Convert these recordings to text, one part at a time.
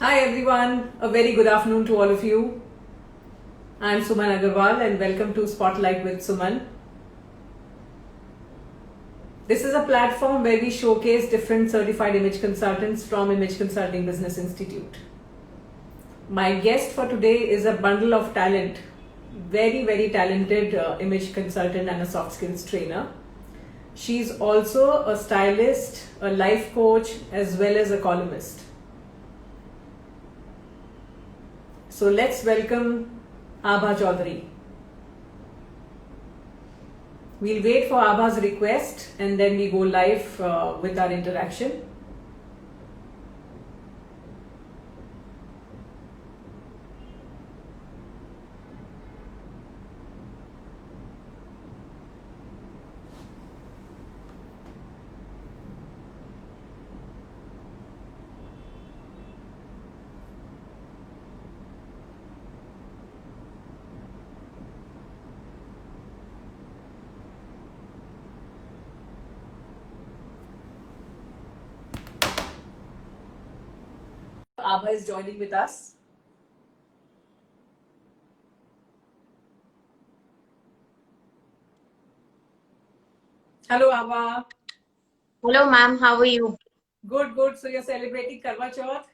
Hi everyone, a very good afternoon to all of you. I'm Suman Agarwal and welcome to Spotlight with Suman. This is a platform where we showcase different certified image consultants from Image Consulting Business Institute. My guest for today is a bundle of talent, very talented image consultant and a soft skills trainer. She's also a stylist, a life coach, as well as a columnist. So let's welcome Abha Chaudhary. We'll wait for Abha's request and then we go live with our interaction. Abha is joining with us. Hello Abha. Hello, ma'am. How are you? Good. So you're celebrating Karwa Chauth?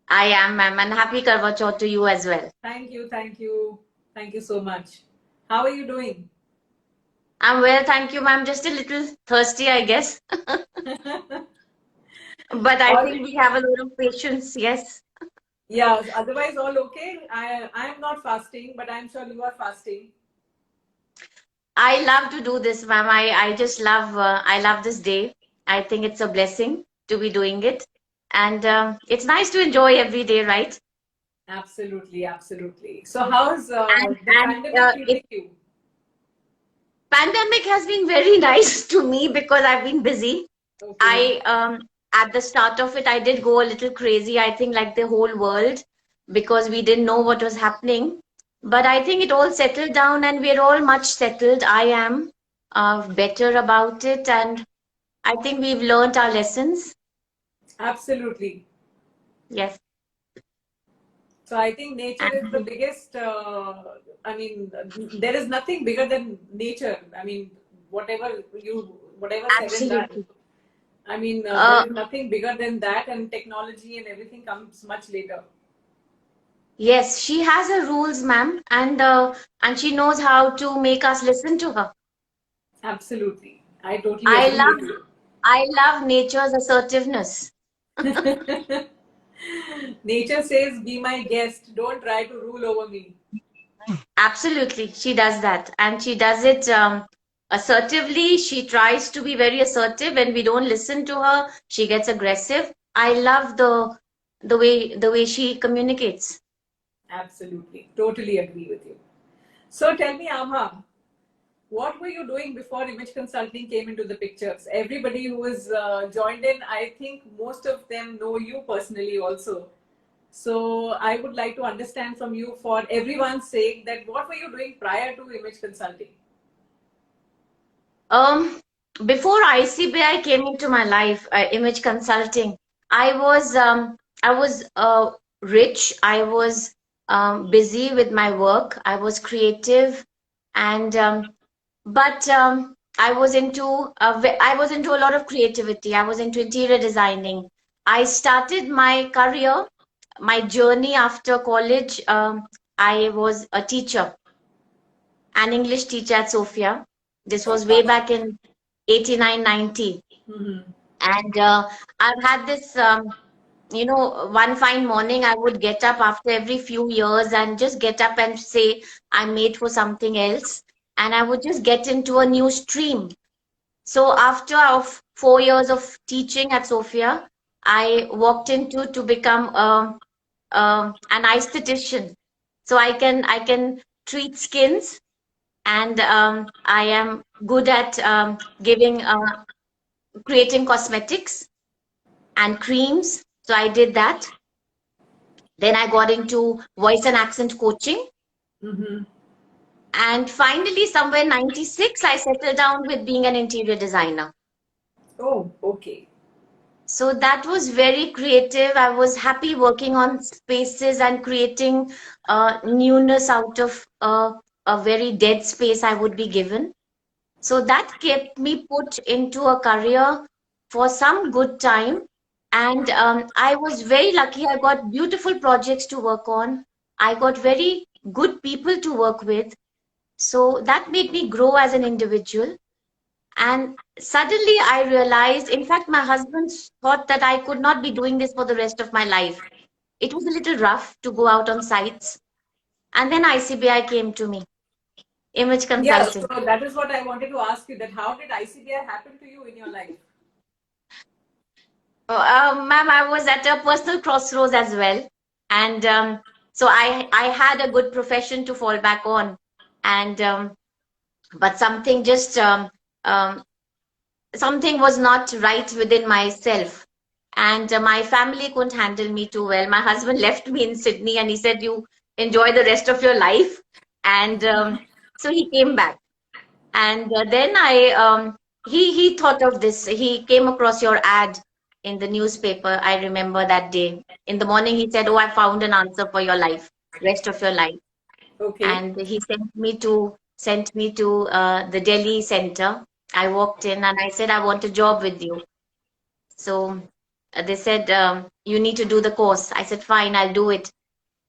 I am, ma'am, and happy Karwa Chauth to you as well. Thank you. Thank you so much. How are you doing? I'm well, thank you, ma'am. Just a little thirsty, I guess. But I think we have a lot of patience, yes. Yeah, otherwise all okay. I'm not fasting, but I'm sure you are fasting. I love to do this, ma'am. I just love, I love this day. I think it's a blessing to be doing it. And it's nice to enjoy every day, right? Absolutely. So how's And, the and pandemic it treating you? pandemic has been very nice to me because I've been busy. Okay. I at the start of it, I did go a little crazy, I think, like the whole world, because we didn't know what was happening. But I think it all settled down and we're all much settled. I am better about it, and I think we've learned our lessons. Absolutely. Yes. So I think nature is the And biggest. I mean, there is nothing bigger than nature. I mean, whatever said and done. absolutely. I mean, there Uh, is nothing bigger than that, and technology and everything comes much later. yes, she has her rules, ma'am, and she knows how to make us listen to her. Absolutely, I totally I agree love with I love nature's assertiveness. you. Nature says, "Be my guest. Don't try to rule over me." Absolutely, she does that, and she does it assertively. She tries to be very assertive. When we don't listen to her, she gets aggressive. I love the way she communicates. Absolutely, totally agree with you. So tell me, Amha, what were you doing before image consulting came into the pictures? Everybody who is joined in, I think most of them know you personally also. So I would like to understand from you, for everyone's sake, that what were you doing prior to image consulting? Um, Before ICBI came into my life, image consulting, I was rich. I was busy with my work. I was creative, and but I was into a lot of creativity. I was into interior designing. I started my career, my journey after college. I was a teacher, an English teacher at Sophia. This was way Fantastic. back in 89, 90. Mm-hmm. And I've had this, one fine morning, I would get up after every few years and just get up and say, I'm made for something else. And I would just get into a new stream. So after of 4 years of teaching at Sophia, I walked into to become an aesthetician. So I can treat skins, and I am good at giving creating cosmetics and creams. So I did that. Then I got into voice and accent coaching. Mm-hmm. And finally, somewhere in 96, I settled down with being an interior designer. Oh, okay. So that was very creative. I was happy working on spaces and creating newness out of a very dead space I would be given. So that kept me put into a career for some good time. And I was very lucky. I got beautiful projects to work on. I got very good people to work with. So that made me grow as an individual. And suddenly I realized, in fact, my husband thought that I could not be doing this for the rest of my life. It was a little rough to go out on sites. And then ICBI came to me, image Yeah, so consulting. that is what I wanted to ask you, that how did ICBI happen to you in your life? Ma'am, I was at a personal crossroads as well. And so I had a good profession to fall back on. And but um, something was not right within myself. And my family couldn't handle me too well. My husband left me in Sydney and he said, "You enjoy the rest of your life." And so he came back. And then he thought of this. He came across your ad in the newspaper. I remember that day. In the morning, he said, "Oh, I found an answer for your life, rest of your life." Okay. And he sent me to the Delhi center. I walked in and I said, "I want a job with you." So they said, "You need to do the course." I said, "Fine, I'll do it."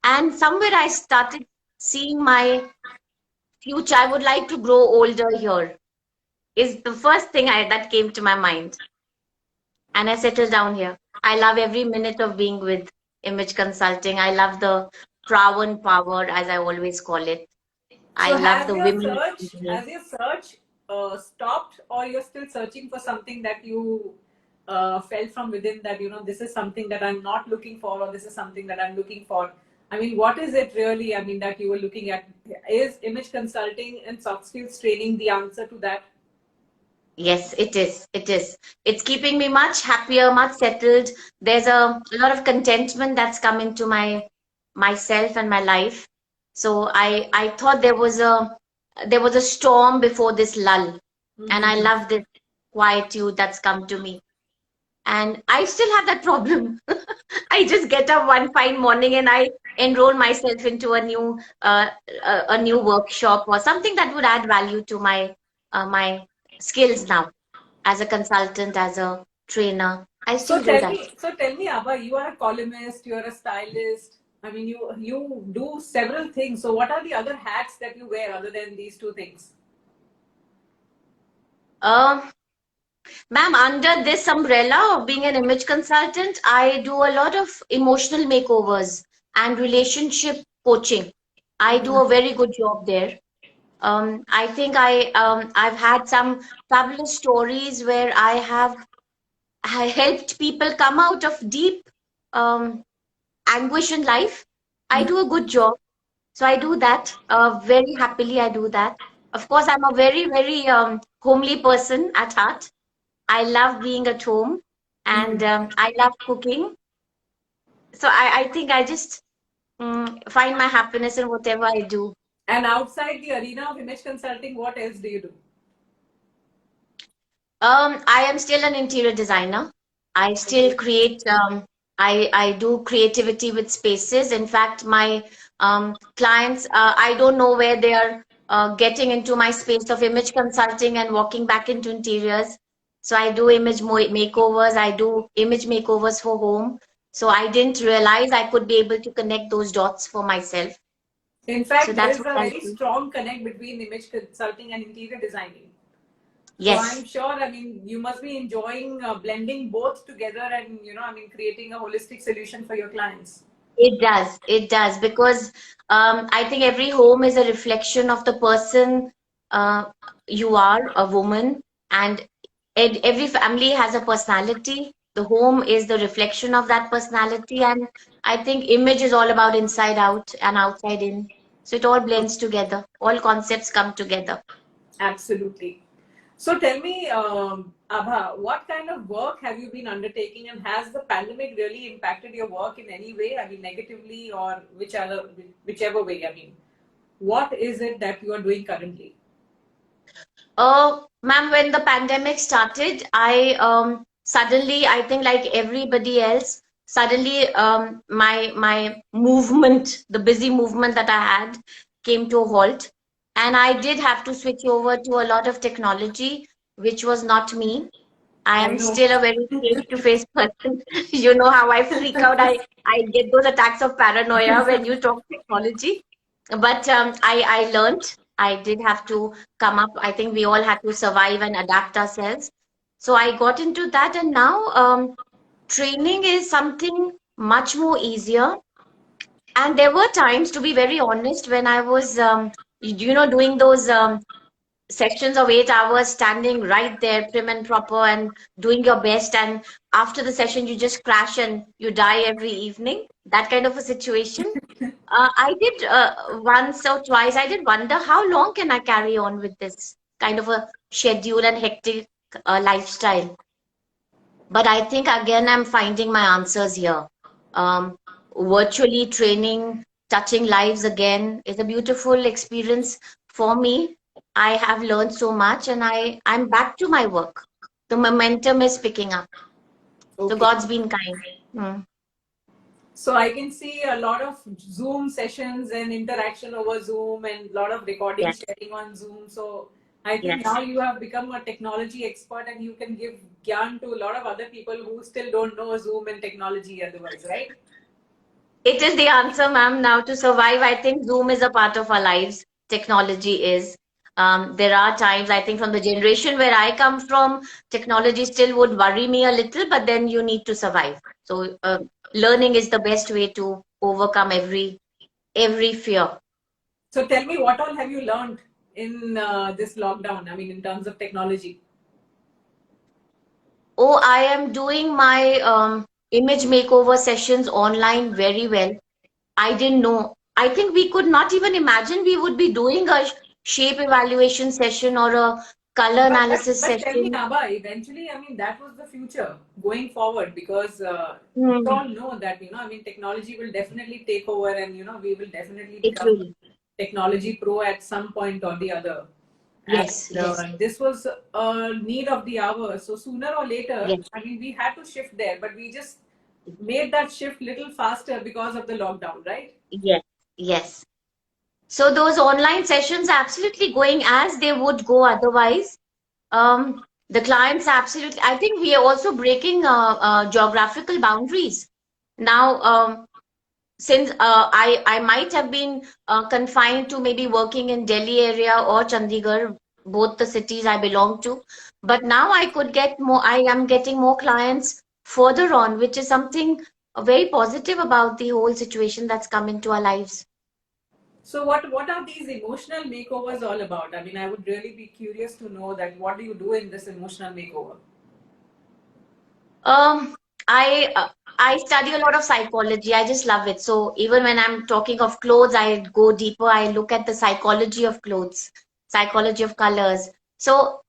And somewhere I started seeing my future. I would like to grow older here, is the first thing that came to my mind. And I settled down here. I love every minute of being with Image Consulting. I love the Prawan power, as I always call it. I So love the women. has your search stopped, or you're still searching for something that you felt from within, that this is something that I'm not looking for, or this is something that I'm looking for? I mean, what is it really? I mean, that you were looking at? Is image consulting and soft skills training the answer to that? Yes, it is. It is. It's keeping me much happier, much settled. There's a lot of contentment that's come into myself and my life. So I thought there was a storm before this lull, and I Mm-hmm. love this quietude that's come to me. And I still have that problem. I just get up one fine morning and I enroll myself into a new workshop or something that would add value to my skills now as a consultant, as a trainer. I still do that. So tell me, Abba, you are a columnist, you're a stylist. I mean, you do several things. So what are the other hats that you wear other than these two things? Um, Ma'am, under this umbrella of being an image consultant, I do a lot of emotional makeovers and relationship coaching. I do a very good job there. I think I've had some fabulous stories where I helped people come out of deep um, anguish in life. I do a good job. So I do that very happily. I do that. Of course, I'm a very, very homely person at heart. I love being at home and I love cooking. So I think I just find my happiness in whatever I do. And outside the arena of image consulting, what else do you do? I am still an interior designer. I still create. I do creativity with spaces. In fact, my clients, I don't know where they are getting into my space of image consulting and walking back into interiors. So I do makeovers. I do image makeovers for home. So I didn't realize I could be able to connect those dots for myself. In So fact, there that's is what a I very do. strong connect between image consulting and interior designing. So I'm Yes. sure, I mean, you must be enjoying blending both together and, I mean, creating a holistic solution for your clients. It does. It does because I think every home is a reflection of the person uh, you are, a woman, and every family has a personality. The home is the reflection of that personality, and I think image is all about inside out and outside in. So it all blends together. All concepts come together. Absolutely. So tell me, Abha, what kind of work have you been undertaking, and has the pandemic really impacted your work in any way? I mean, negatively or whichever way. I mean, what is it that you are doing currently? Ma'am, when the pandemic started, I suddenly, I think like everybody else, suddenly my movement, the busy movement that I had, came to a halt, and I did have to switch over to a lot of technology, which was not me. I I am know. still a very face-to-face person. You know how I freak out. I get those attacks of paranoia when you talk technology. But I learned. I did have to come up. I think we all had to survive and adapt ourselves. So I got into that, and now training is something much more easier. And there were times, to be very honest, when I was, doing those sessions of 8 hours, standing right there, prim and proper, and doing your best. And after the session, you just crash and you die every evening. That kind of a situation. I did once or twice. I did wonder how long can I carry on with this kind of a schedule and hectic lifestyle. But I think again, I'm finding my answers here. Um, Virtually training, touching lives again is a beautiful experience for me. I have learned so much, and I'm back to my work. The momentum is picking up. So Okay. God's been kind. Hmm. So I can see a lot of Zoom sessions and interaction over Zoom and a lot of recording Yes, sharing on Zoom. So I think yes. now you have become a technology expert and you can give gyan to a lot of other people who still don't know Zoom and technology otherwise, right? It is the answer, ma'am. Now to survive, I think Zoom is a part of our lives. Technology is. There are times, I think, from the generation where I come from, technology still would worry me a little, but then you need to survive. So, learning is the best way to overcome every fear. So tell me, what all have you learned in this lockdown? I mean, in terms of technology. Oh, I am doing my image makeover sessions online very well. I didn't know. I think we could not even imagine we would be doing a shape evaluation session or a color analysis But tell me, session. Abba, eventually, I mean, that was the future going forward because we Hmm, all know that, I mean, technology will definitely take over and, we will definitely it become will. technology pro at some point or the other. And Yes, yes, this was a need of the hour. So sooner or later, yes, I mean, we had to shift there, but we just made that shift little faster because of the lockdown, right? yes, yes. So those online sessions are absolutely going as they would go otherwise. The clients absolutely, I think we are also breaking geographical boundaries. Now, since I might have been confined to maybe working in Delhi area or Chandigarh, both the cities I belong to, but now I could get more. I am getting more clients further on, which is something very positive about the whole situation that's come into our lives. So what are these emotional makeovers all about? I mean, I would really be curious to know that what do you do in this emotional makeover? Um, I study a lot of psychology. I just love it. So even when I'm talking of clothes, I go deeper. I look at the psychology of clothes, psychology of colors. So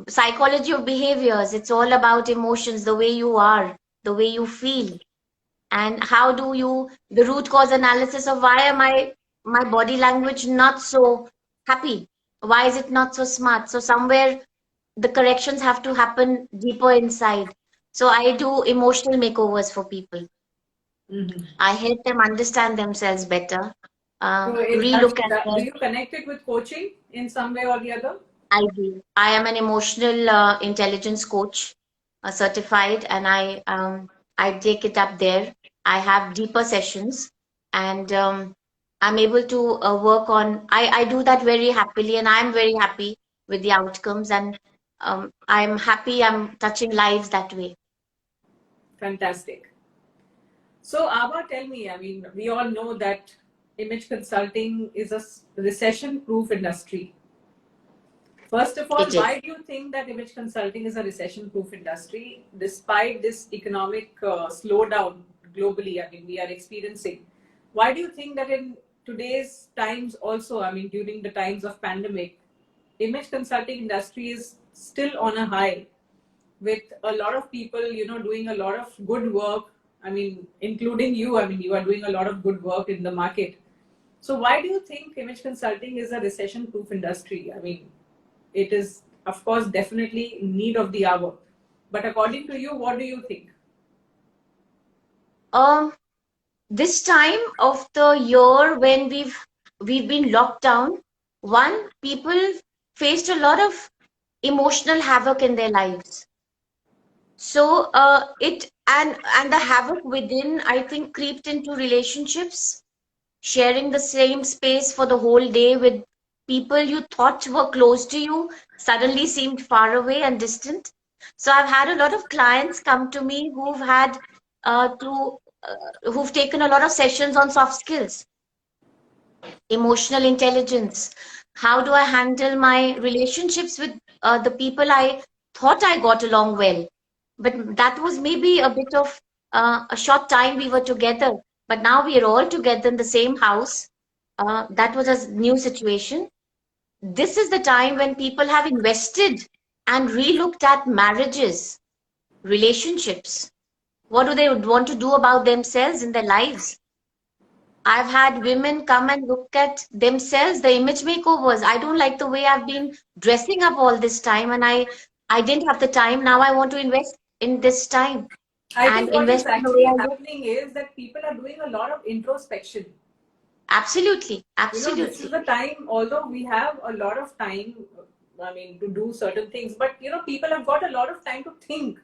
psychology of behaviors. It's all about emotions, the way you are, the way you feel, and how do you the root cause analysis of why am I my body language not so happy? Why is it not so smart? So somewhere the corrections have to happen deeper inside. So I do emotional makeovers for people. Mm-hmm. I help them understand themselves better, So it does, relook at do their. you connect it with coaching in some way or the other? I do. I am an emotional intelligence coach, certified, and I take it up there. I have deeper sessions, and I'm able to work on. I do that very happily, and I'm very happy with the outcomes, and I'm happy I'm touching lives that way. Fantastic. So Abba, tell me, I mean, we all know that image consulting is a recession-proof industry. First of all, It is. why do you think that image consulting is a recession-proof industry despite this economic slowdown globally? I mean, we are experiencing. Why do you think that in today's times also, I mean, during the times of pandemic, image consulting industry is still on a high with a lot of people, doing a lot of good work. I mean, including you. I mean, you are doing a lot of good work in the market. So why do you think image consulting is a recession-proof industry? I mean, it is, of course, definitely in need of the hour. But according to you, what do you think? Um, this time of the year when we've been locked down, one, people faced a lot of emotional havoc in their lives. So it and the havoc within, I think, creeped into relationships. Sharing the same space for the whole day with people you thought were close to you suddenly seemed far away and distant. So I've had a lot of clients come to me who've had to who've taken a lot of sessions on soft skills, emotional intelligence. How do I handle my relationships with the people I thought I got along well? But that was maybe a bit of a short time we were together. But now we are all together in the same house. That was a new situation. This is the time when people have invested and relooked at marriages, relationships. What do they want to do about themselves in their lives? I've had women come and look at themselves, the image makeovers. I don't like the way I've been dressing up all this time, and I didn't have the time. Now I want to invest in this time I and think what is invest in the way actually I look. happening is that people are doing a lot of introspection. Absolutely, This is absolutely. the time, although we have a lot of time, to do certain things, but people have got a lot of time to think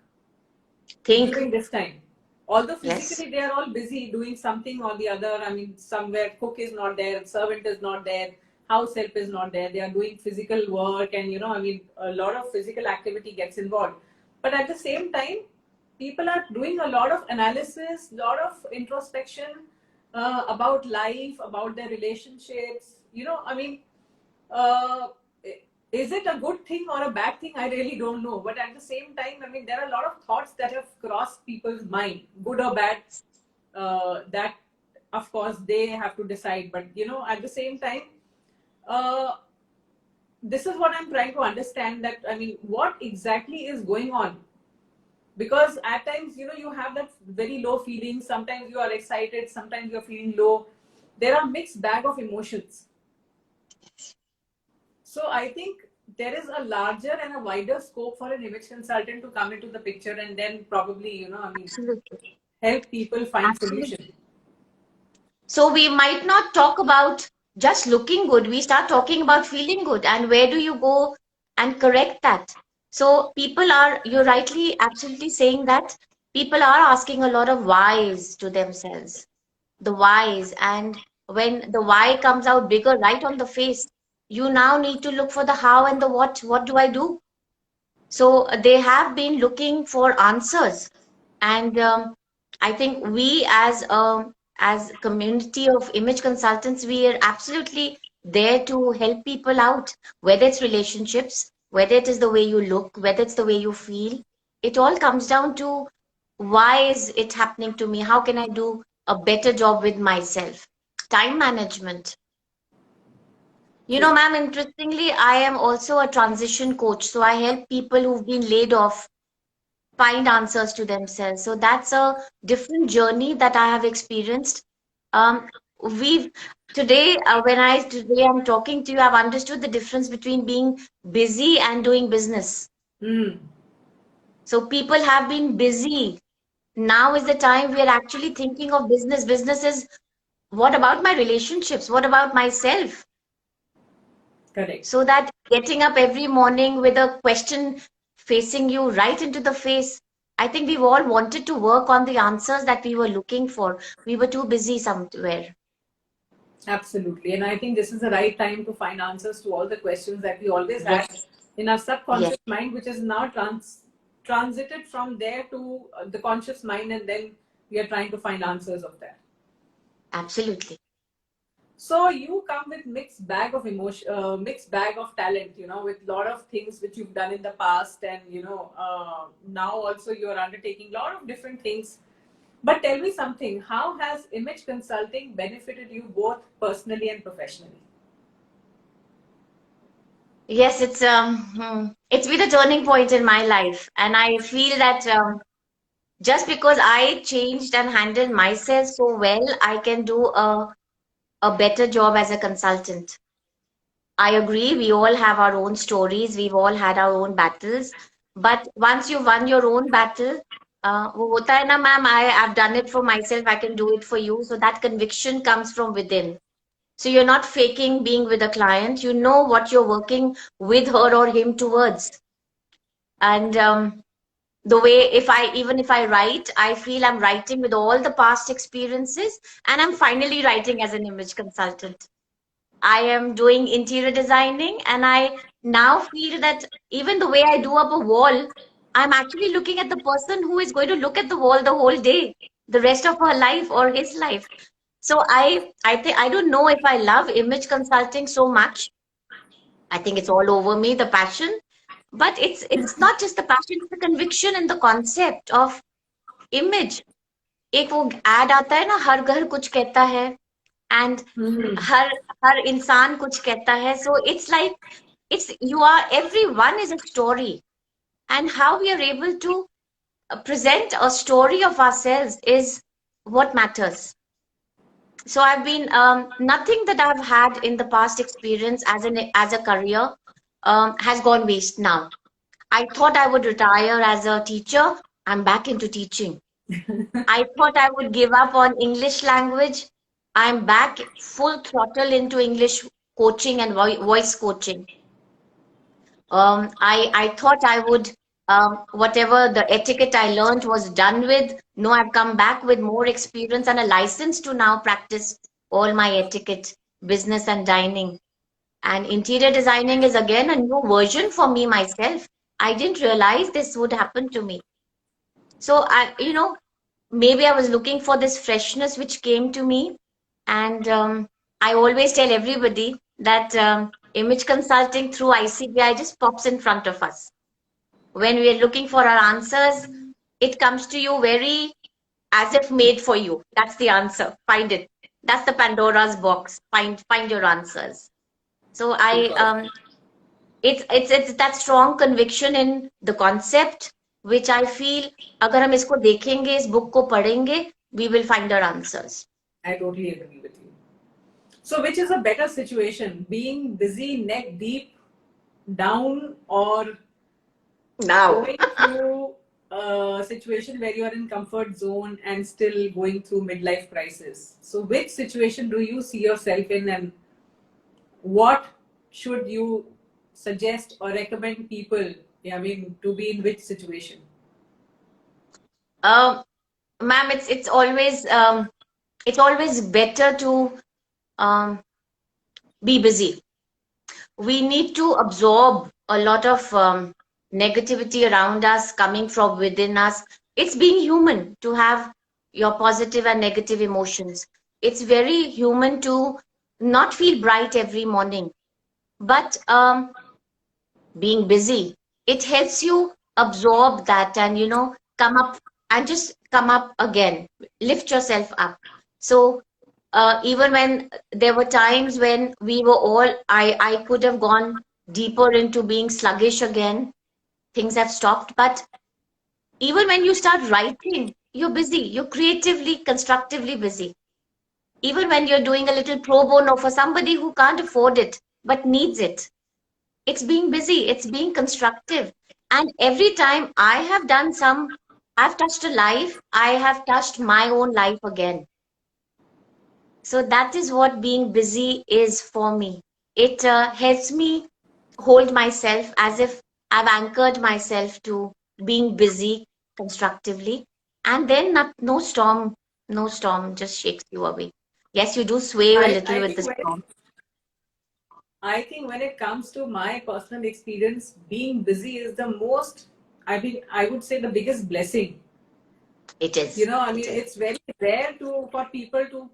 Think, during this time. Although yes, physically they are all busy doing something or the other, somewhere cook is not there, servant is not there, house help is not there, they are doing physical work, and a lot of physical activity gets involved. But at the same time, people are doing a lot of analysis, lot of introspection, about life, about their relationships. Uh, is it a good thing or a bad thing? I really don't know. But at the same time, there are a lot of thoughts that have crossed people's mind, good or bad. That, of course, they have to decide. But at the same time, uh, this is what I'm trying to understand. That what exactly is going on? Because at times, you have that very low feeling. Sometimes you are excited. Sometimes you're feeling low. There are mixed bag of emotions. So I think there is a larger and a wider scope for an image consultant to come into the picture, and then probably, absolutely, help people find absolutely. solution. So we might not talk about just looking good. We start talking about feeling good, and where do you go and correct that? So people are, you're rightly, absolutely saying that people are asking a lot of whys to themselves, the whys. And when the why comes out bigger right on the face, you now need to look for the how and the what. What do I do? So they have been looking for answers, and I think we as community of image consultants, we are absolutely there to help people out, whether it's relationships, whether it is the way you look, whether it's the way you feel. It all comes down to why is it happening to me? How can I do a better job with myself? Time management. You True. know, ma'am, interestingly, I am also a transition coach. So I help people who've been laid off find answers to themselves. So that's a different journey that I have experienced. We've today, when I today I'm talking to you, I've understood the difference between being busy and doing business. Hmm. So people have been busy. Now is the time we are actually thinking of business. Business is what about my relationships? What about myself? Correct. So that getting up every morning with a question facing you right into the face, I think we've all wanted to work on the answers that we were looking for. We were too busy somewhere. Absolutely. And I think this is the right time to find answers to all the questions that we always had Yes, in our yes, subconscious mind, which is now transited from there to the conscious mind, and then we are trying to find answers of that. absolutely. So you come with mixed bag of emotion, mixed bag of talent, with a lot of things which you've done in the past, and now also you are undertaking a lot of different things. But tell me something: how has image consulting benefited you both personally and professionally? Yes, it's been a turning point in my life, and I feel that just because I changed and handled myself so well, I can do a better job as a consultant. I agree. We all have our own stories. We've all had our own battles. But once you've won your own battle, वो होता है ना ma'am, I've done it for myself, I can do it for you. So that conviction comes from within. So you're not faking being with a client. You know what you're working with her or him towards. And the way, even if I write, I feel I'm writing with all the past experiences, and I'm finally writing as an image consultant. I am doing interior designing, and I now feel that even the way I do up a wall, I'm actually looking at the person who is going to look at the wall the whole day, the rest of her life or his life. So I think, I don't know if I love image consulting so much. I think it's all over me, the passion. But it's not just the passion, it's the conviction and the concept of image. एक वो ad आता है ना, हर घर कुछ कहता है, and हर हर इंसान कुछ कहता है. So it's like, everyone is a story, and how we are able to present a story of ourselves is what matters. So I've been, nothing that I've had in the past experience as a career has gone waste now. I thought I would retire as a teacher. I'm back into teaching. I thought I would give up on English language. I'm back full throttle into English coaching and voice coaching. I thought I would, whatever the etiquette I learned was done with. No, I've come back with more experience and a license to now practice all my etiquette, business and dining. And interior designing is again a new version for me myself. I didn't realize this would happen to me. So maybe I was looking for this freshness which came to me. And I always tell everybody that image consulting through ICBI just pops in front of us. When we are looking for our answers, it comes to you very as if made for you. That's the answer. Find it. That's the Pandora's box. Find your answers. So it's that strong conviction in the concept, which I feel, अगर हम इसको देखेंगे, इस book को पढ़ेंगे, we will find our answers. I totally agree with you. So which is a better situation, being busy neck deep down, or Now, going through a situation where you are in comfort zone and still going through midlife crisis? So which situation do you see yourself in, and what should you suggest or recommend people, to be in which situation? ma'am, it's always better to be busy. We need to absorb a lot of negativity around us coming from within us. It's being human to have your positive and negative emotions. It's very human to not feel bright every morning. But being busy, it helps you absorb that and, come up and just come up again, lift yourself up. So even when there were times when we were all, I could have gone deeper into being sluggish again. Things have stopped. But even when you start writing, you're busy, you're creatively, constructively busy. Even when you're doing a little pro bono for somebody who can't afford it but needs it, it's being busy, it's being constructive. And every time I've touched a life, I have touched my own life again. So that is what being busy is for me. It helps me hold myself as if I've anchored myself to being busy constructively. And then no storm, just shakes you away. Yes, you do sway a little with the storm. I think when it comes to my personal experience, being busy is the most, I would say, the biggest blessing. It is. It's very rare for people to,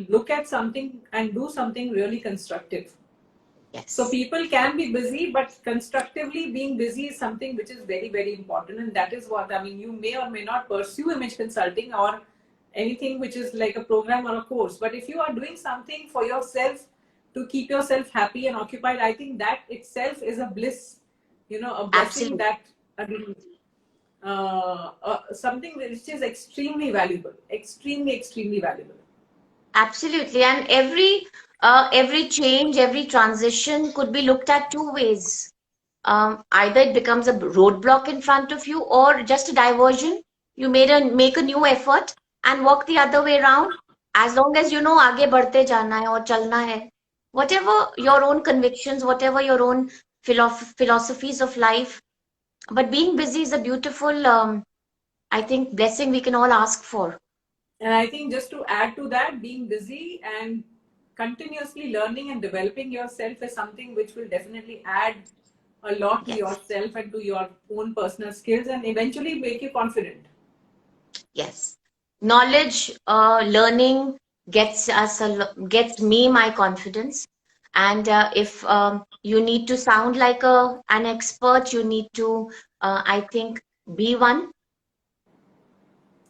look at something and do something really constructive. Yes. So people can be busy, but constructively being busy is something which is very, very important. And that is what, you may or may not pursue image consulting or anything which is like a program or a course. But if you are doing something for yourself to keep yourself happy and occupied, I think that itself is a bliss, a blessing. Absolutely. That something which is extremely valuable, extremely valuable. Absolutely. And every change, every transition could be looked at two ways. either it becomes a roadblock in front of you or just a diversion. You make a new effort and walk the other way around. As long as you know आगे बढ़ते जाना है और चलना है. Whatever your own convictions, whatever your own philosophies of life. But being busy is a beautiful, I think, blessing we can all ask for. And I think just to add to that, being busy and continuously learning and developing yourself is something which will definitely add a lot to Yes. yourself and to your own personal skills and eventually make you confident. Yes. Knowledge, learning gets me my confidence. And if you need to sound like an expert, you need to, I think, be one.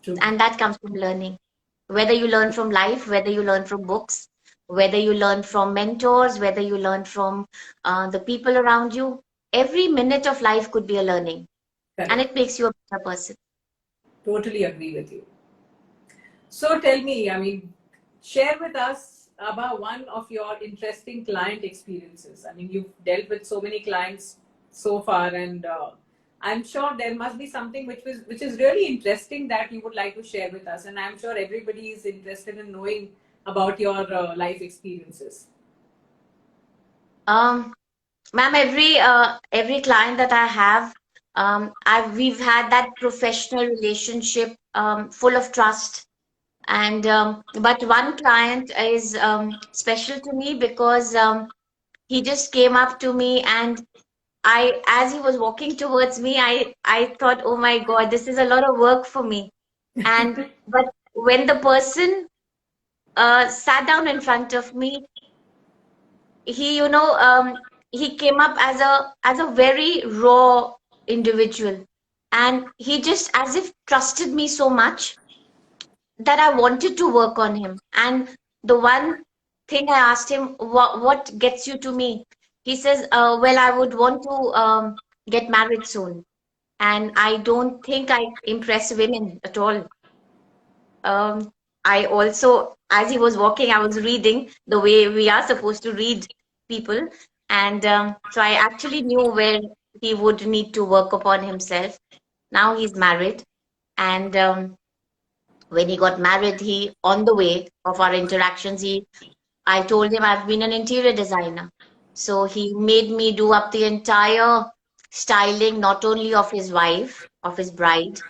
True. And that comes from learning. Whether you learn from life, whether you learn from books, whether you learn from mentors, whether you learn from the people around you, every minute of life could be a learning. Correct. And it makes you a better person. Totally agree with you. So tell me, I mean, share with us about one of your interesting client experiences. I mean, you've dealt with so many clients so far, and I'm sure there must be something which is really interesting that you would like to share with us. And I'm sure everybody is interested in knowing about your life experiences. Ma'am, every client that I have, we've had that professional relationship, full of trust. And but one client is special to me because he just came up to me, and as he was walking towards me, I thought, oh my God, this is a lot of work for me. And but when the person sat down in front of me, he, he came up as a very raw individual, and he just as if trusted me so much that I wanted to work on him. And the one thing I asked him, what gets you to me? He says, well, I would want to get married soon. And I don't think I impress women at all. I also, as he was walking, I was reading the way we are supposed to read people. And so I actually knew where he would need to work upon himself. Now he's married. And when he got married, he, on the way of our interactions, I told him I've been an interior designer. So he made me do up the entire styling, not only of his wife, of his bride,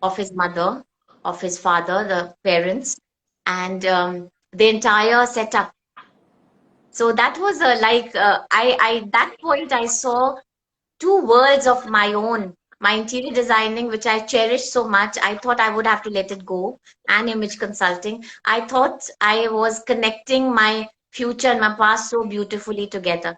of his mother, of his father, the parents, and the entire setup. So that was that point I saw two worlds of my own. My interior designing, which I cherish so much, I thought I would have to let it go, and image consulting. I thought I was connecting my future and my past so beautifully together.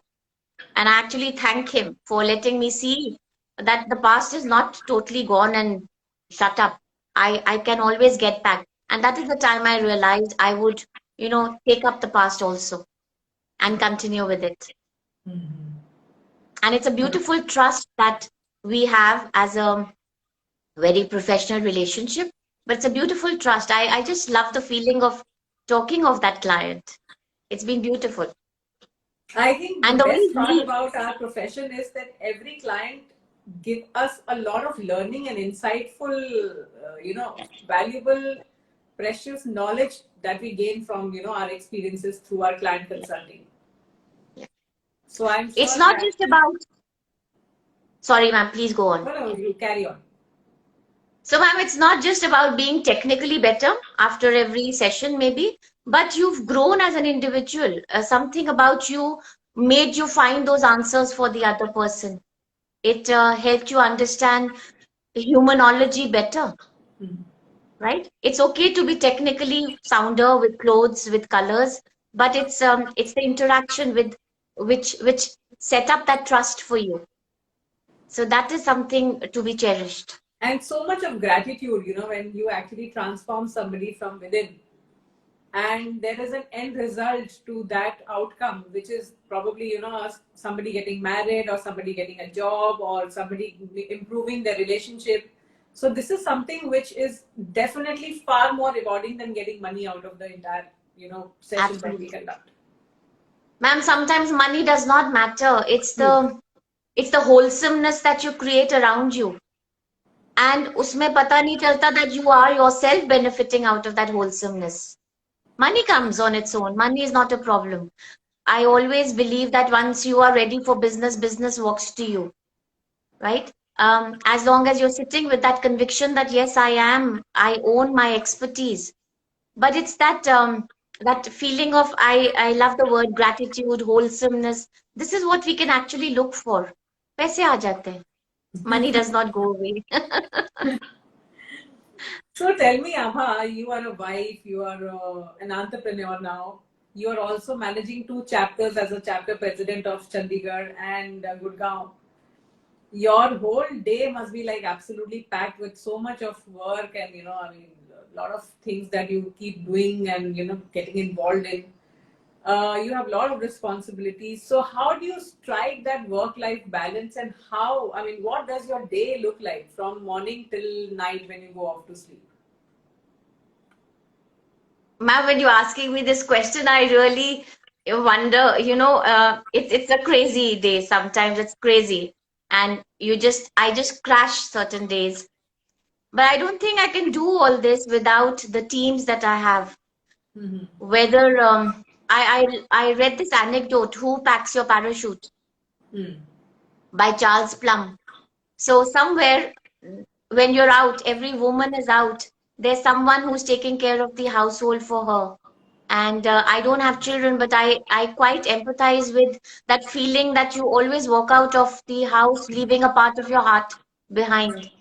And I actually thank him for letting me see that the past is not totally gone and shut up. I can always get back. And that is the time I realized I would, take up the past also and continue with it. Mm-hmm. And it's a beautiful trust that we have as a very professional relationship, but it's a beautiful trust. I just love the feeling of talking of that client. It's been beautiful. I think And the the best part way about our profession is that every client give us a lot of learning and insightful, valuable, precious knowledge that we gain from, our experiences through our client consulting. Yeah. So I'm sure it's not just about. Sorry, ma'am, please go on. No, you carry on. So, ma'am, it's not just about being technically better after every session, maybe, but you've grown as an individual. Something about you made you find those answers for the other person. It helped you understand humanology better, Mm-hmm. right? It's okay to be technically sounder with clothes, with colors, but it's the interaction with which set up that trust for you. So that is something to be cherished. And so much of gratitude, when you actually transform somebody from within. And there is an end result to that outcome, which is probably, somebody getting married or somebody getting a job or somebody improving their relationship. So this is something which is definitely far more rewarding than getting money out of the entire, session that we conduct. Ma'am, sometimes money does not matter. It's the It's the wholesomeness that you create around you. And उसमें पता नहीं चलता that you are yourself benefiting out of that wholesomeness. Money comes on its own. Money is not a problem. I always believe that once you are ready for business, business walks to you, right? As long as you're sitting with that conviction that yes, I own my expertise. But it's that feeling of I love the word gratitude, wholesomeness. This is what we can actually look for. पैसे आ जाते हैं. Money does not go away. So tell me, Abha, you are a wife, you are an entrepreneur now. You are also managing two chapters as a chapter president of Chandigarh and Gurgaon. Your whole day must be like absolutely packed with so much of work and, I mean, a lot of things that you keep doing and, getting involved in. You have a lot of responsibilities. So how do you strike that work-life balance, and how, I mean, what does your day look like from morning till night when you go off to sleep? Ma'am, when you're asking me this question, I really wonder, it's a crazy day. Sometimes it's crazy. And I just crash certain days. But I don't think I can do all this without the teams that I have. Mm-hmm. Whether I read this anecdote, Who Packs Your Parachute? By Charles Plum. So somewhere when you're out, every woman is out. There's someone who's taking care of the household for her. And I don't have children, but I quite empathize with that feeling that you always walk out of the house leaving a part of your heart behind.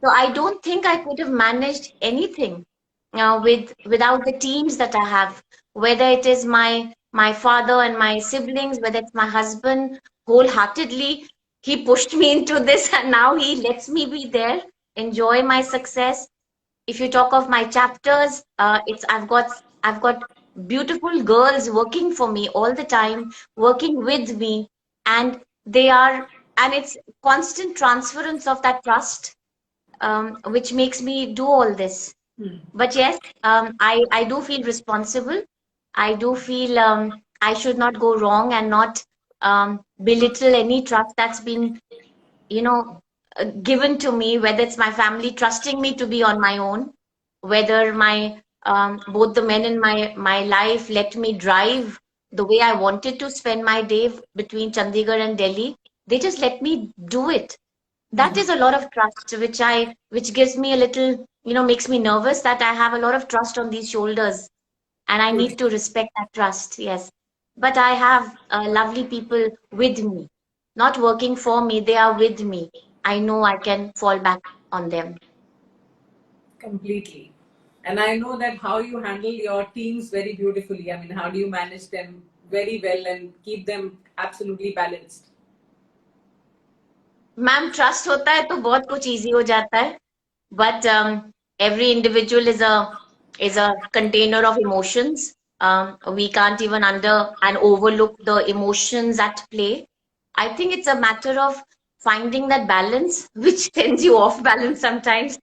So I don't think I could have managed anything without the teams that I have, whether it is my father and my siblings, whether it's my husband, wholeheartedly. He pushed me into this and now he lets me be there, enjoy my success. If you talk of my chapters, it's I've got beautiful girls working for me all the time, working with me, and it's constant transference of that trust, which makes me do all this. But yes, I do feel responsible. I do feel I should not go wrong and not belittle any trust that's been, given to me, whether it's my family trusting me to be on my own, whether my both the men in my life let me drive the way I wanted to spend my day between Chandigarh and Delhi. They just let me do it. That is a lot of trust, which gives me a little, makes me nervous that I have a lot of trust on these shoulders, and I need to respect that trust. Yes, but I have lovely people with me, not working for me. They are with me. I know I can fall back on them. Completely. And I know that how you handle your teams very beautifully. I mean, how do you manage them very well and keep them absolutely balanced? Ma'am trust होता है तो बहुत कुछ easy हो जाता है, but every individual is a container of emotions. We can't even under and overlook the emotions at play. I think it's a matter of finding that balance, which sends you off balance sometimes.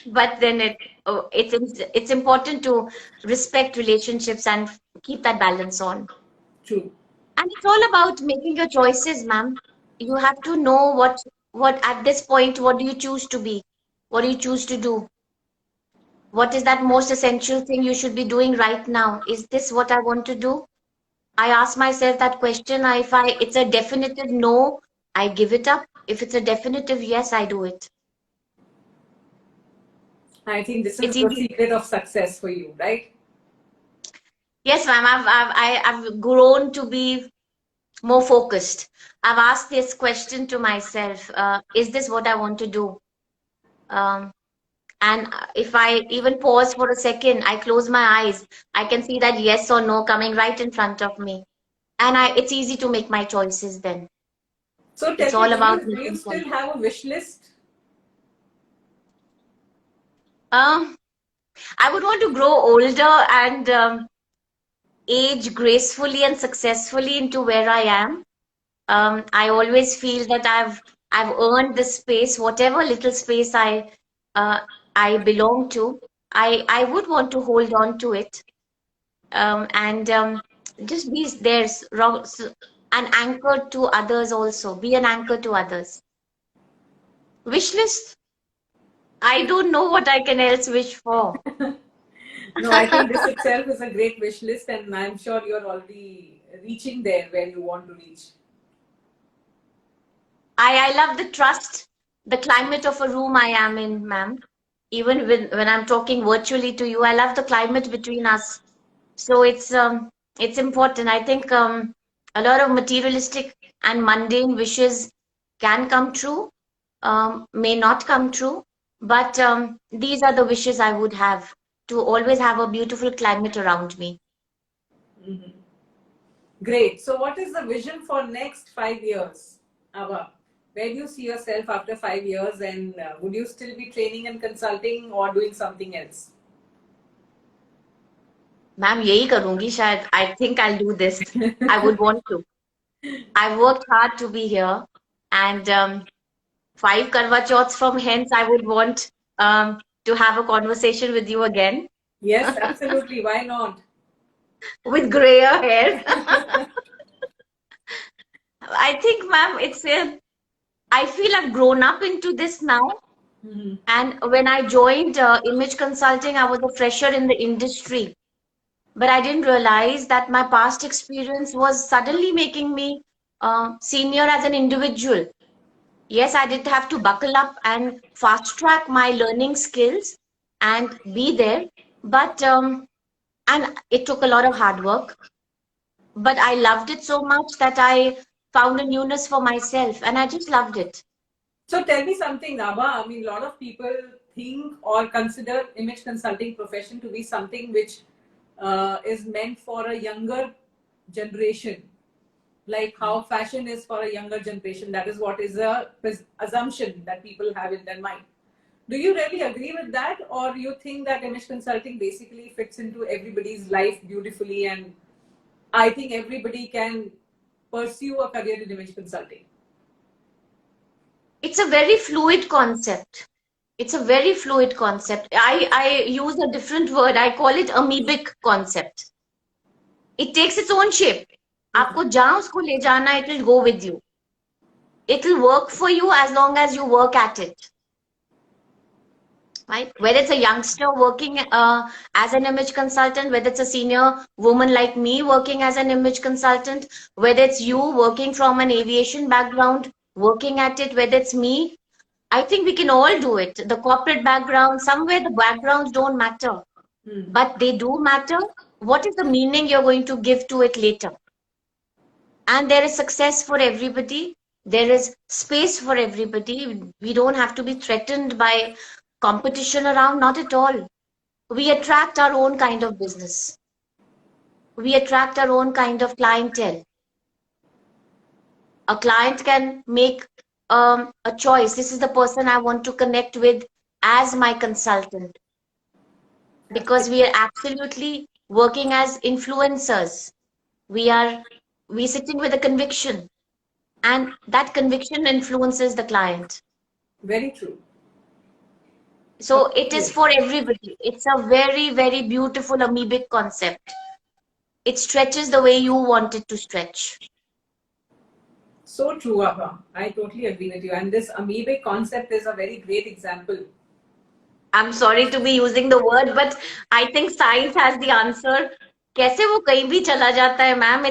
But then it's important to respect relationships and keep that balance on. True. And it's all about making your choices, ma'am. You have to know what at this point, what do you choose to be? What do you choose to do? What is that most essential thing you should be doing right now? Is this what I want to do? I ask myself that question. If it's a definitive no, I give it up. If it's a definitive yes, I do it. I think this is It's the easy. secret of success for you, right? Yes, ma'am. I've grown to be more focused. I've asked this question to myself: Is this what I want to do? And if I even pause for a second, I close my eyes, I can see that yes or no coming right in front of me, and it's easy to make my choices then. So It's tell me, all about do you making still choices. have a wish list? I would want to grow older and age gracefully and successfully into where I am. I always feel that I've earned this space, whatever little space uh, I belong to. I would want to hold on to it, and just be there. an anchor to others also. Be an anchor to others. Wish list. I don't know what I can else wish for. No, I think this itself is a great wish list, and I'm sure you're already reaching there where you want to reach. I love the trust, the climate of a room I am in, ma'am. Even when I'm talking virtually to you, I love the climate between us. So it's important. I think a lot of materialistic and mundane wishes can come true, may not come true, but these are the wishes I would have, to always have a beautiful climate around me. Mm-hmm. Great. So, what is the vision for next 5 years, Ava? Where do you see yourself after 5 years, and would you still be training and consulting or doing something else? Ma'am, यही करूंगी शायद. I think I'll do this. I would want to. I've worked hard to be here, and 5 Karwa Chauths from hence, I would want to have a conversation with you again. Yes, absolutely. Why not? With grayer hair. I think, ma'am, I feel I've grown up into this now. Mm-hmm. And when I joined image consulting, I was a fresher in the industry. But I didn't realize that my past experience was suddenly making me senior as an individual. Yes, I did have to buckle up and fast track my learning skills and be there. But and it took a lot of hard work. But I loved it so much that I found a newness for myself, and I just loved it. So tell me something, Naba. I mean, a lot of people think or consider image consulting profession to be something which is meant for a younger generation, like how fashion is for a younger generation. That is what is a assumption that people have in their mind. Do you really agree with that, or you think that image consulting basically fits into everybody's life beautifully, and I think everybody can pursue a career in image consulting? It's a very fluid concept. It's a very fluid concept. I use a different word. I call it amoebic concept. It takes its own shape. आपको जहाँ उसको ले जाना, it will go with you. It will work for you as long as you work at it. Right? Whether it's a youngster working as an image consultant, whether it's a senior woman like me working as an image consultant, whether it's you working from an aviation background, working at it, whether it's me, I think we can all do it. The corporate background, somewhere the backgrounds don't matter, but they do matter. What is the meaning you're going to give to it later? And there is success for everybody. There is space for everybody. We don't have to be threatened by competition around, not at all. We attract our own kind of business. We attract our own kind of clientele. A client can make a choice. This is the person I want to connect with as my consultant. Because we are absolutely working as influencers. We're sitting with a conviction, and that conviction influences the client. Very true. So it is for everybody. It's a very, very beautiful amoebic concept. It stretches the way you want it to stretch. So true, Abha. I totally agree with you. And this amoebic concept is a very great example. I'm sorry to be using the word, but I think science has the answer. कैसे वो कहीं भी चला जाता है, ma'am?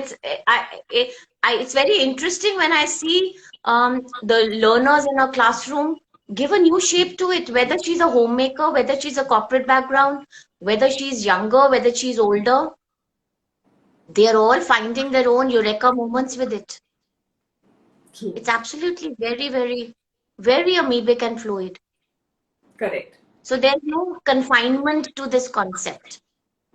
It's very interesting when I see the learners in a classroom give a new shape to it, whether she's a homemaker, whether she's a corporate background, whether she's younger, whether she's older. They're all finding their own eureka moments with it. True. It's absolutely very, very, very amoebic and fluid. Correct. So there's no confinement to this concept.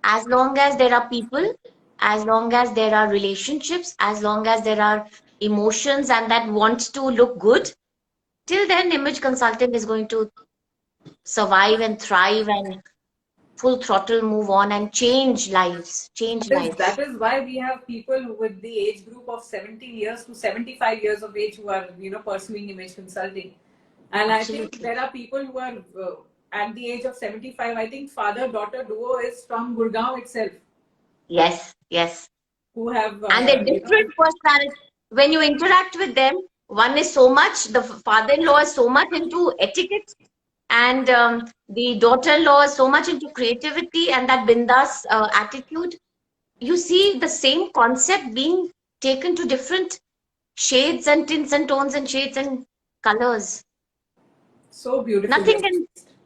As long as there are people, as long as there are relationships, as long as there are emotions and that wants to look good, till then image consulting is going to survive and thrive and full throttle move on and change lives. That is why we have people with the age group of 70 years to 75 years of age who are, pursuing image consulting. And absolutely. I think there are people who are at the age of 75. I think father-daughter duo is from Gurgaon itself. Yes. Who have and they're different personalities. when you interact with them, one is so much, the father-in-law is so much into etiquette, and the daughter-in-law is so much into creativity and that bindas attitude. You see the same concept being taken to different shades and tints and tones and shades and colors. So beautifully Nothing can expressed.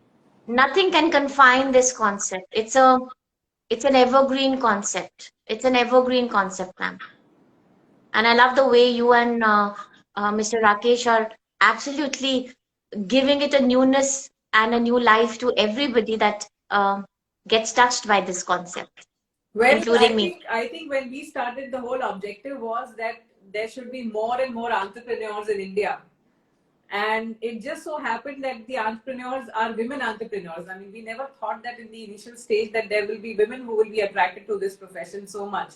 nothing can confine this concept. It's an evergreen concept. It's an evergreen concept, ma'am. And I love the way you and Mr. Rakesh are absolutely giving it a newness and a new life to everybody that gets touched by this concept, Well, including me. I think when we started, the whole objective was that there should be more and more entrepreneurs in India. And it just so happened that the entrepreneurs are women entrepreneurs. I mean, we never thought that in the initial stage that there will be women who will be attracted to this profession so much.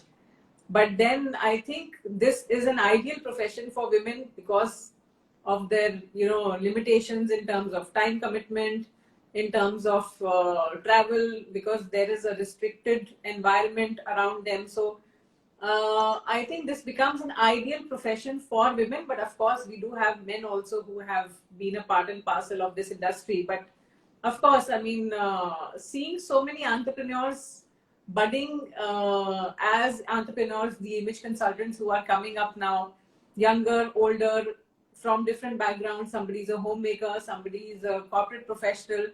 But then I think this is an ideal profession for women because of their, limitations in terms of time commitment, in terms of travel, because there is a restricted environment around them. So I think this becomes an ideal profession for women, but of course, we do have men also who have been a part and parcel of this industry. But of course, I mean, seeing so many entrepreneurs budding as entrepreneurs, the image consultants who are coming up now, younger, older, from different backgrounds. Somebody is a homemaker, somebody is a corporate professional.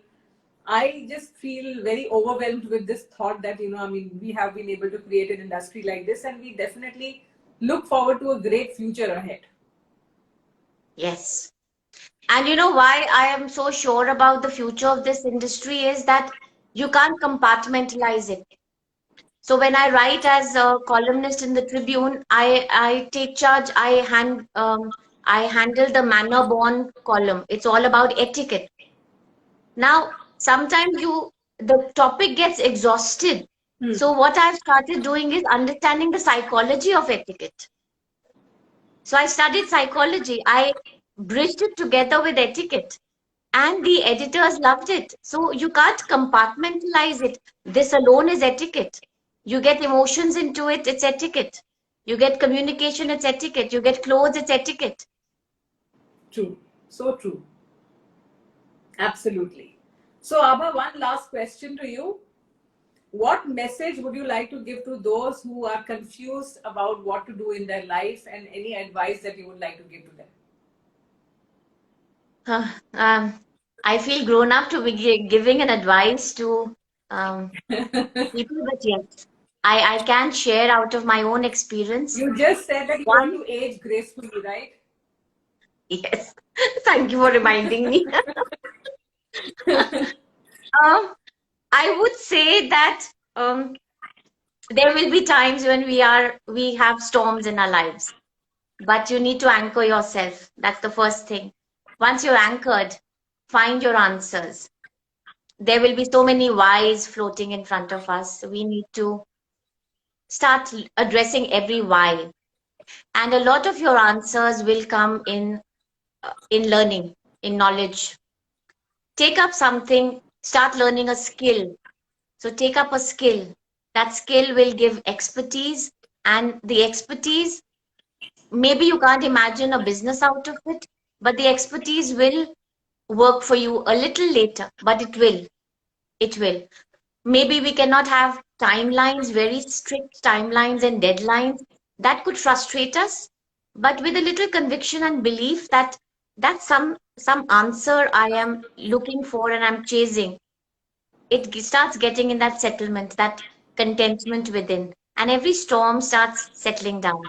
I just feel very overwhelmed with this thought that, I mean, we have been able to create an industry like this, and we definitely look forward to a great future ahead. Yes. And you know why I am so sure about the future of this industry is that you can't compartmentalize it. So when I write as a columnist in the Tribune, I take charge. I handle the manner born column. It's all about etiquette. Now, sometimes the topic gets exhausted. Hmm. So what I've started doing is understanding the psychology of etiquette. So I studied psychology. I bridged it together with etiquette, and the editors loved it. So you can't compartmentalize it. This alone is etiquette. You get emotions into it, it's etiquette. You get communication, it's etiquette. You get clothes, it's etiquette. True. So true. Absolutely. So, Abha, one last question to you. What message would you like to give to those who are confused about what to do in their life, and any advice that you would like to give to them? I feel grown up to be giving an advice to people, but yes, I can share out of my own experience. You just said that you want One, to age gracefully, right? yes, thank you for reminding me. Um, I would say that there will be times when we have storms in our lives, but you need to anchor yourself. That's the first thing. Once you're anchored, find your answers. There will be so many whys floating in front of us. We need to start addressing every why, and a lot of your answers will come in learning, in knowledge. Take up something, start learning a skill. So take up a skill. That skill will give expertise, and the expertise, maybe you can't imagine a business out of it, but the expertise will work for you a little later, but it will. It will. Maybe we cannot have timelines, very strict timelines and deadlines. That could frustrate us, but with a little conviction and belief that that's some answer I am looking for and I'm chasing, it starts getting in that settlement, that contentment within, and every storm starts settling down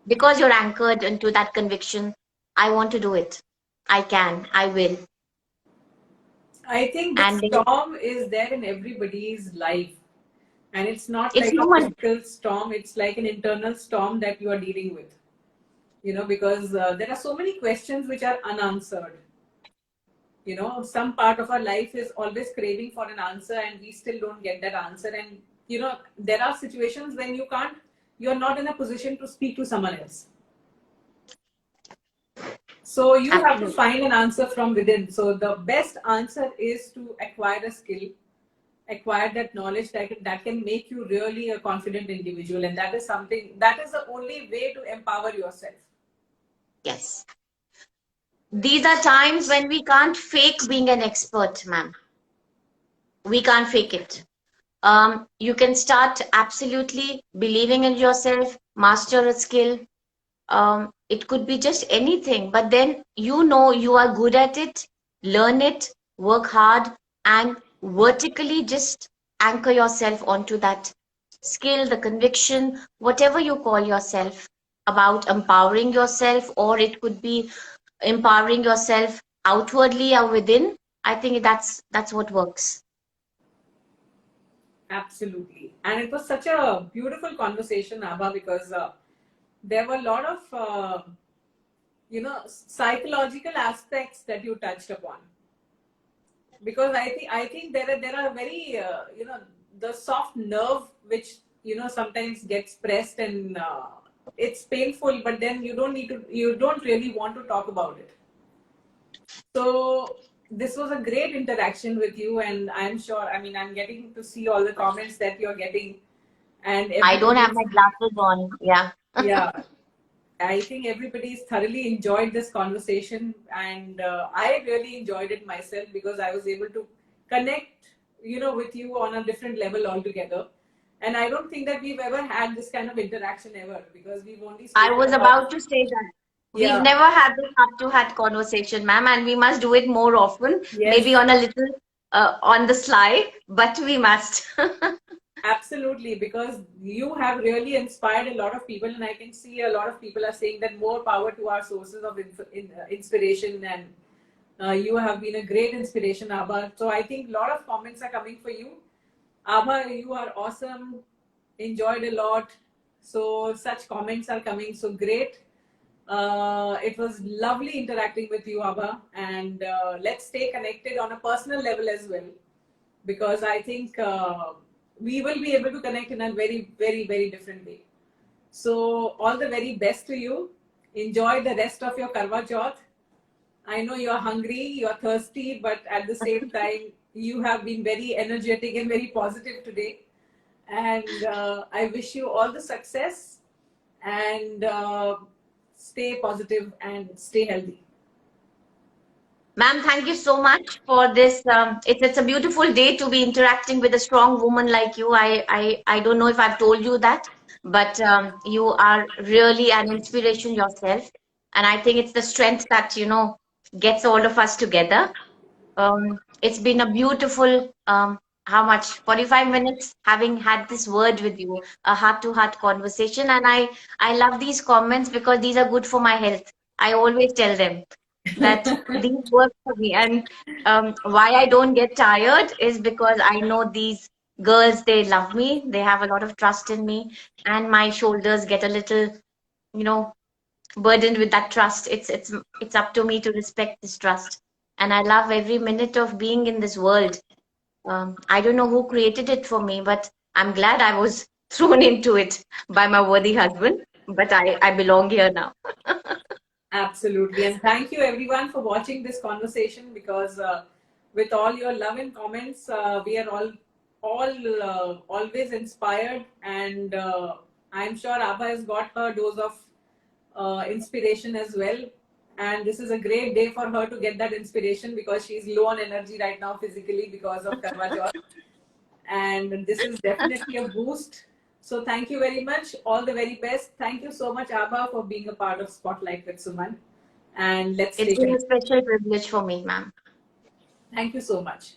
because you're anchored into that conviction. I want to do it. I can. I will. I think the And storm is there in everybody's life. And it's not it's like a human. physical storm, it's like an internal storm that you are dealing with. Because there are so many questions which are unanswered. Some part of our life is always craving for an answer, and we still don't get that answer. And, there are situations when you're not in a position to speak to someone else. So you have to Absolutely. find an answer from within. So the best answer is to acquire a skill, acquire that knowledge that can make you really a confident individual, and that is something, that is the only way to empower yourself. Yes. These are times when we can't fake being an expert, ma'am. We can't fake it. You can start absolutely believing in yourself, master a skill. It could be just anything, but then you know you are good at it, learn it, work hard, and vertically just anchor yourself onto that skill, the conviction, whatever you call yourself, about empowering yourself, or it could be empowering yourself outwardly or within. I think that's what works. Absolutely. And it was such a beautiful conversation, Abha, because there were a lot of, psychological aspects that you touched upon. Because I think there are very, the soft nerve which, sometimes gets pressed, and it's painful, but then you don't really want to talk about it. So this was a great interaction with you, and I'm sure, I'm getting to see all the comments that you're getting, and I don't have my glasses on. Yeah. yeah, I think everybody's thoroughly enjoyed this conversation, and I really enjoyed it myself because I was able to connect, with you on a different level altogether. And I don't think that we've ever had this kind of interaction ever, because we've only I spoken was about to say that. We've yeah, never had this heart-to-heart conversation, ma'am, and we must do it more often. yes, Maybe on a little on the sly, but we must. absolutely, because you have really inspired a lot of people, and I can see a lot of people are saying that more power to our sources of inspiration, and you have been a great inspiration, Abha. So I think a lot of comments are coming for you. Abha, you are awesome. Enjoyed a lot. So such comments are coming. So great. It was lovely interacting with you, Abha. And let's stay connected on a personal level as well, because I think we will be able to connect in a very, very, very different way. So all the very best to you. Enjoy the rest of your Karwa Chauth. I know you're hungry, you're thirsty, but at the same time, you have been very energetic and very positive today. And I wish you all the success, and stay positive and stay healthy. Ma'am, thank you so much for this. It's a beautiful day to be interacting with a strong woman like you. I don't know if I've told you that, but you are really an inspiration yourself. And I think it's the strength that, gets all of us together. It's been a beautiful, how much? 45 minutes having had this word with you, a heart-to-heart conversation. And I love these comments because these are good for my health. I always tell them that these work for me. And why I don't get tired is because I know these girls, they love me. They have a lot of trust in me. And my shoulders get a little, you know, burdened with that trust. It's up to me to respect this trust. And I love every minute of being in this world. I don't know who created it for me, but I'm glad I was thrown into it by my worthy husband. But I belong here now. Absolutely. And thank you everyone for watching this conversation, because with all your love and comments, we are all always inspired, and I'm sure Abha has got her dose of inspiration as well. And this is a great day for her to get that inspiration, because she's low on energy right now physically because of Karwa Chauth. And this is definitely a boost. So thank you very much. All the very best. Thank you so much, Abha, for being a part of Spotlight with Suman. And let's It's stay been a connected. special privilege for me, ma'am. Thank you so much.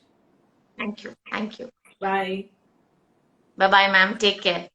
Thank you. Thank you. Bye. Bye bye, ma'am. Take care.